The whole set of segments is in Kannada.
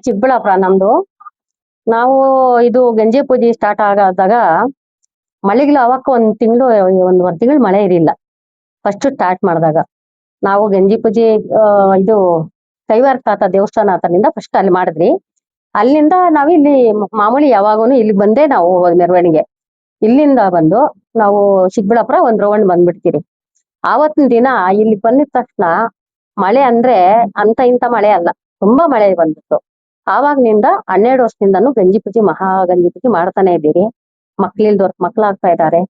ಚಿಕ್ಕಬಳ್ಳಾಪುರ ನಮ್ದು. ನಾವು ಇದು ಗಂಜಿ ಪೂಜೆ ಸ್ಟಾರ್ಟ್ ಆದಾಗ ಮಳೆಗಳು ಅವಕ್ಕ ಒಂದೂವರೆ ತಿಂಗಳು ಮಳೆ ಇರಲಿಲ್ಲ. ಫಸ್ಟ್ ಸ್ಟಾರ್ಟ್ ಮಾಡಿದಾಗ ನಾವು ಗಂಜಿ ಪೂಜೆ ಇದು ಕೈವಾರ ತಾತ ದೇವಸ್ಥಾನ ಹತ್ರನಿಂದ ಫಸ್ಟ್ ಅಲ್ಲಿ ಮಾಡಿದ್ರಿ. ಅಲ್ಲಿಂದ ನಾವು ಇಲ್ಲಿ ಮಾಮೂಲಿ ಯಾವಾಗೂನು ಇಲ್ಲಿ ಬಂದೇ ನಾವು ಮೆರವಣಿಗೆ. ಇಲ್ಲಿಂದ ಬಂದು ನಾವು ಚಿಕ್ಕಬಳ್ಳಾಪುರ ಒಂದ್ ರೌಂಡ್ ಬಂದ್ಬಿಡ್ತೀರಿ. ಆವತ್ತಿನ ದಿನ ಇಲ್ಲಿ ಬಂದಿದ ತಕ್ಷಣ ಮಳೆ ಅಂದ್ರೆ ಅಂತ ಇಂತ ಮಳೆ ಅಲ್ಲ, ತುಂಬಾ ಮಳೆ ಬಂದಿತ್ತು. ಆವಾಗ್ನಿಂದ 12 ವರ್ಷದಿಂದನೂ ಗಂಜಿ ಪೂಜೆ ಗಂಜಿ ಪೂಜೆ ಮಾಡ್ತಾನೆ ಇದ್ದೀರಿ. ಮಕ್ಳಿಲ್ದವ್ರ ಮಕ್ಳಾಗ್ತಾ ಇದ್ದಾರೆ,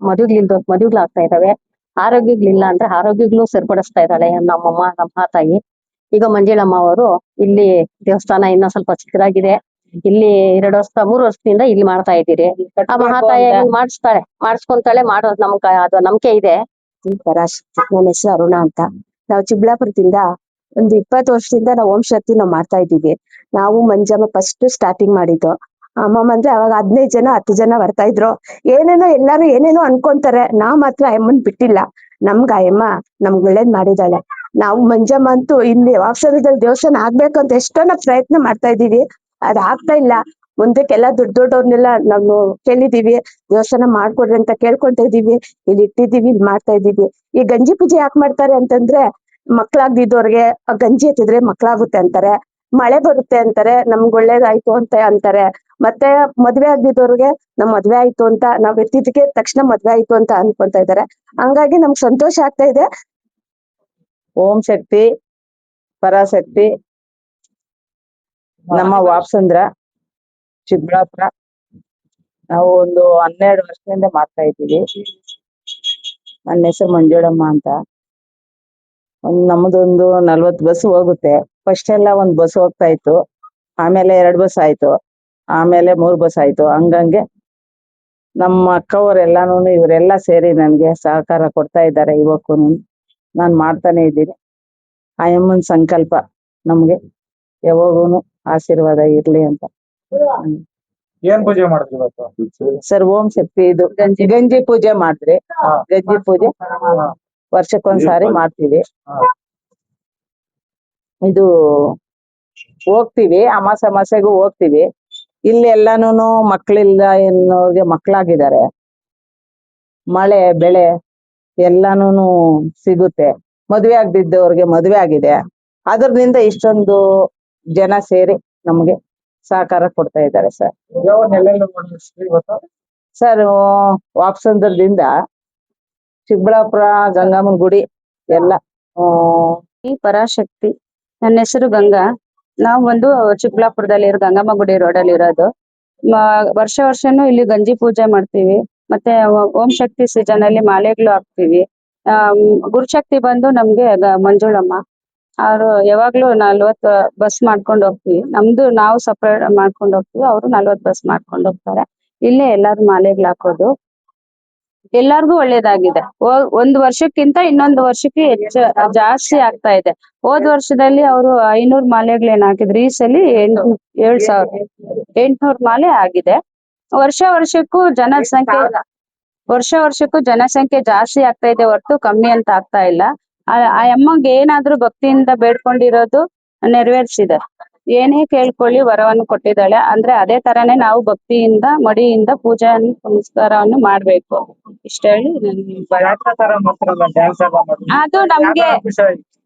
ಮದುವೆಗಳಿಲ್ದವ್ರ ಮದುವೆಗಳಾಗ್ತಾ ಇದಾವೆ. ಆರೋಗ್ಯಗಳಿಲ್ಲ ಅಂದ್ರೆ ಆರೋಗ್ಯಗಳು ಸರಿಪಡಿಸ್ತಾ ಇದ್ದಾಳೆ ನಮ್ಮಮ್ಮ, ನಮ್ಮ ತಾಯಿ. ಈಗ ಮಂಜುಳಮ್ಮ ಅವರು ಇಲ್ಲಿ ದೇವಸ್ಥಾನ ಇನ್ನೂ ಸ್ವಲ್ಪ ಚಿಕ್ಕದಾಗಿದೆ. ಇಲ್ಲಿ 3 ವರ್ಷದಿಂದ ಇಲ್ಲಿ ಮಾಡ್ತಾ ಇದ್ದೀರಿ. ಆ ಮಹಾತಾಯಿ ಮಾಡಿಸ್ಕೊಂತಾಳೆ, ಮಾಡೋದು ಅದು ನಂಬಿಕೆ ಇದೆ. ಪರಾಶಕ್ತಿ. ನನ್ನ ಹೆಸರು ಅರುಣ ಅಂತ. ನಾವು ಚಿಕ್ಕಬಳ್ಳಾಪುರದಿಂದ ಒಂದು 20 ವರ್ಷದಿಂದ ನಾವು ಓಂ ಶಕ್ತಿ ನಾವು ಮಾಡ್ತಾ ಇದ್ದೀವಿ. ನಾವು ಮಂಜಮ್ಮ ಫಸ್ಟ್ ಸ್ಟಾರ್ಟಿಂಗ್ ಮಾಡಿದ್ದು. ಅಮ್ಮಮ್ಮ ಅಂದ್ರೆ ಅವಾಗ 15 ಜನ 10 ಜನ ಬರ್ತಾ ಇದ್ರು. ಎಲ್ಲಾರು ಏನೇನೋ ಅನ್ಕೊಂತಾರೆ. ನಾವ್ ಮಾತ್ರ ಅಮ್ಮನ್ ಬಿಟ್ಟಿಲ್ಲ. ಅಮ್ಮ ನಮ್ಗ್ ಒಳ್ಳೇದ್ ಮಾಡಿದಾಳೆ. ನಾವು ಮಂಜಮ್ಮ ಅಂತೂ ಇಲ್ಲಿ ವಾಪ್ಸರದಲ್ಲಿ ದೇವಸ್ಥಾನ ಆಗ್ಬೇಕಂತ ಎಷ್ಟೋ ನಾವು ಪ್ರಯತ್ನ ಮಾಡ್ತಾ ಇದೀವಿ. ಅದ್ ಆಗ್ತಾ ಇಲ್ಲ. ಮುಂದಕ್ಕೆಲ್ಲ ದೊಡ್ಡವ್ರನ್ನೆಲ್ಲ ನಾವು ಕೇಳಿದೀವಿ, ದೇವಸ್ಥಾನ ಮಾಡ್ಕೊಡ್ರಿ ಅಂತ ಕೇಳ್ಕೊಂತ ಇದೀವಿ. ಇಲ್ಲಿ ಇಟ್ಟಿದೀವಿ, ಇಲ್ಲಿ ಮಾಡ್ತಾ ಇದೀವಿ. ಈ ಗಂಜಿ ಪೂಜೆ ಯಾಕೆ ಮಾಡ್ತಾರೆ ಅಂತಂದ್ರೆ, ಮಕ್ಳಾಗ್ದಿದ್ದವ್ರಿಗೆ ಗಂಜಿ ಎತ್ತಿದ್ರೆ ಮಕ್ಳಾಗುತ್ತೆ ಅಂತಾರೆ, ಮಳೆ ಬರುತ್ತೆ ಅಂತಾರೆ, ನಮ್ಗ್ ಒಳ್ಳೇದಾಯ್ತು ಅಂತ ಅಂತಾರೆ. ಮತ್ತೆ ಮದ್ವೆ ಆಗ್ದಿದ್ದವ್ರಿಗೆ ಮದ್ವೆ ಆಯ್ತು ಅಂತ ನಾವ್ ಎತ್ತಿದಕ್ಕೆ ತಕ್ಷಣ ಮದ್ವೆ ಆಯ್ತು ಅಂತ ಅನ್ಕೊಂತ ಇದಾರೆ. ಹಂಗಾಗಿ ನಮ್ಗ್ ಸಂತೋಷ ಆಗ್ತಾ ಇದೆ. ಓಂ ಶಕ್ತಿ ಪರಾಶಕ್ತಿ ನಮ್ಮ ವಾಪ್ಸಂದ್ರ ಚಿಕ್ಕಬಳ್ಳಾಪುರ. ನಾವು ಒಂದು 12 ವರ್ಷದಿಂದ ಮಾಡ್ತಾ ಇದ್ದೀವಿ. ನನ್ನ ಹೆಸರು ಮಂಜುಳಮ್ಮ ಅಂತ. ನಮ್ದೊಂದು 40 ಬಸ್ ಹೋಗುತ್ತೆ. ಫಸ್ಟ್ ಎಲ್ಲ 1 ಬಸ್ ಹೋಗ್ತಾ ಇತ್ತು, ಆಮೇಲೆ 2 ಬಸ್ ಆಯ್ತು, ಆಮೇಲೆ 3 ಬಸ್ ಆಯ್ತು. ಹಂಗಂಗೆ ನಮ್ಮ ಅಕ್ಕವರೆಲ್ಲಾನು ಇವರೆಲ್ಲ ಸೇರಿ ನನ್ಗೆ ಸಹಕಾರ ಕೊಡ್ತಾ ಇದ್ದಾರೆ. ಇವಕ್ಕೂ ನಾನು ಮಾಡ್ತಾನೆ ಇದ್ದೀನಿ. ಆಯಮ್ಮನ್ ಸಂಕಲ್ಪ ನಮ್ಗೆ ಯಾವಾಗೂನು ಆಶೀರ್ವಾದ ಇರ್ಲಿ ಅಂತ. ಏನ್ ಪೂಜೆ ಮಾಡಿದ್ರಿ ಇವತ್ತು? ಸರ್ ಓಂ ಶಕ್ತಿ ಇದು ಗಂಜಿ ಪೂಜೆ ಮಾಡಿದ್ರಿ. ಗಂಜಿ ಪೂಜೆ ವರ್ಷಕ್ಕೊಂದ್ಸಾರಿ ಮಾಡ್ತೀವಿ. ಇದು ಹೋಗ್ತೀವಿ, ಅಮಾಸೆಗೂ ಹೋಗ್ತೀವಿ. ಇಲ್ಲಿ ಎಲ್ಲಾನು ಮಕ್ಳಿಲ್ಲ ಎನ್ನೋರ್ಗೆ ಮಕ್ಳಾಗಿದ್ದಾರೆ. ಮಳೆ ಬೆಳೆ ಎಲ್ಲಾನು ಸಿಗುತ್ತೆ. ಮದ್ವೆ ಆಗ್ದಿದ್ದವ್ರಿಗೆ ಮದ್ವೆ ಆಗಿದೆ. ಅದ್ರಿಂದ ಇಷ್ಟೊಂದು ಜನ ಸೇರಿ ನಮ್ಗೆ ಸಹಕಾರ ಕೊಡ್ತಾ ಇದ್ದಾರೆ ಸರ್. ಸರ್ ವಾಪ್ಸಂದ್ರದಿಂದ ಚಿಕ್ಕಬಳ್ಳಾಪುರ ಗಂಗಮ್ಮನ ಗುಡಿ ಎಲ್ಲ. ಪರಾಶಕ್ತಿ. ನನ್ನ ಹೆಸರು ಗಂಗಾ. ನಾವು ಒಂದು ಚಿಕ್ಕಬಳ್ಳಾಪುರದಲ್ಲಿ ಗಂಗಮ್ಮ ಗುಡಿ ರೋಡಲ್ಲಿ ಇರೋದು. ವರ್ಷನೂ ಇಲ್ಲಿ ಗಂಜಿ ಪೂಜೆ ಮಾಡ್ತೀವಿ. ಮತ್ತೆ ಓಂ ಶಕ್ತಿ ಸೀಸನ್ ಅಲ್ಲಿ ಮಾಲೆಗಳು ಹಾಕ್ತಿವಿ. ಗುರುಶಕ್ತಿ ಬಂದು ನಮ್ಗೆ ಮಂಜುಳಮ್ಮ ಅವರು ಯಾವಾಗ್ಲೂ 40 ಬಸ್ ಮಾಡ್ಕೊಂಡು ಹೋಗ್ತೀವಿ. ನಾವು ಸಪರೇಟ್ ಮಾಡ್ಕೊಂಡು ಹೋಗ್ತೀವಿ, ಅವರು 40 ಬಸ್ ಮಾಡ್ಕೊಂಡು ಹೋಗ್ತಾರೆ. ಇಲ್ಲೇ ಎಲ್ಲಾರು ಮಾಲೆಗಳು ಹಾಕೋದು. ಎಲ್ಲಾರ್ಗು ಒಳ್ಳೇದಾಗಿದೆ. 1 ವರ್ಷಕ್ಕಿಂತ ಇನ್ನೊಂದು ವರ್ಷಕ್ಕೆ ಜಾಸ್ತಿ ಆಗ್ತಾ ಇದೆ. ಹೋದ್ ವರ್ಷದಲ್ಲಿ ಅವರು 500 ಮಾಲೆಗಳೇನ್ ಹಾಕಿದ್ರು. ಈ ಸಲ 7,800 ಮಾಲೆ ಆಗಿದೆ. ವರ್ಷಕ್ಕೂ ಜನಸಂಖ್ಯೆ ಜಾಸ್ತಿ ಆಗ್ತಾ ಇದೆ ಹೊರತು ಕಮ್ಮಿ ಅಂತ ಆಗ್ತಾ ಇಲ್ಲ. ಆ ಅಮ್ಮಂಗೆ ಏನಾದ್ರೂ ಭಕ್ತಿಯಿಂದ ಬೇಡ್ಕೊಂಡಿರೋದು ನೆರವೇರಿಸಿದೆ. ಏನೇ ಕೇಳ್ಕೊಳ್ಳಿ ವರವನ್ನು ಕೊಟ್ಟಿದ್ದಾಳೆ. ಅಂದ್ರೆ ಅದೇ ತರಾನೇ ನಾವು ಭಕ್ತಿಯಿಂದ ಮಡಿಯಿಂದ ಪೂಜೆ ಪುನಸ್ಕಾರವನ್ನು ಮಾಡ್ಬೇಕು. ಇಷ್ಟ ಹೇಳಿ ಅದು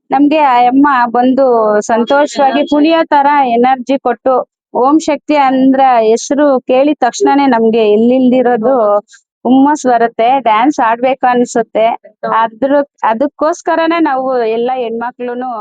ನಮ್ಗೆ ಆ ಅಮ್ಮ ಬಂದು ಸಂತೋಷವಾಗಿ ಪುಳಿಯೋ ತರ ಎನರ್ಜಿ ಕೊಟ್ಟು, ಓಂ ಶಕ್ತಿ ಅಂದ್ರ ಹೆಸರು ಕೇಳಿದ ತಕ್ಷಣನೇ ನಮ್ಗೆ ಎಲ್ಲಿಲ್ದಿರೋದು ಹುಮ್ಮಸ್ ಬರುತ್ತೆ. ಡ್ಯಾನ್ಸ್ ಆಡ್ಬೇಕು ಅನ್ಸುತ್ತೆ. ಅದಕ್ಕೋಸ್ಕರನೇ ನಾವು ಎಲ್ಲ ಹೆಣ್ಮಕ್ಳುನು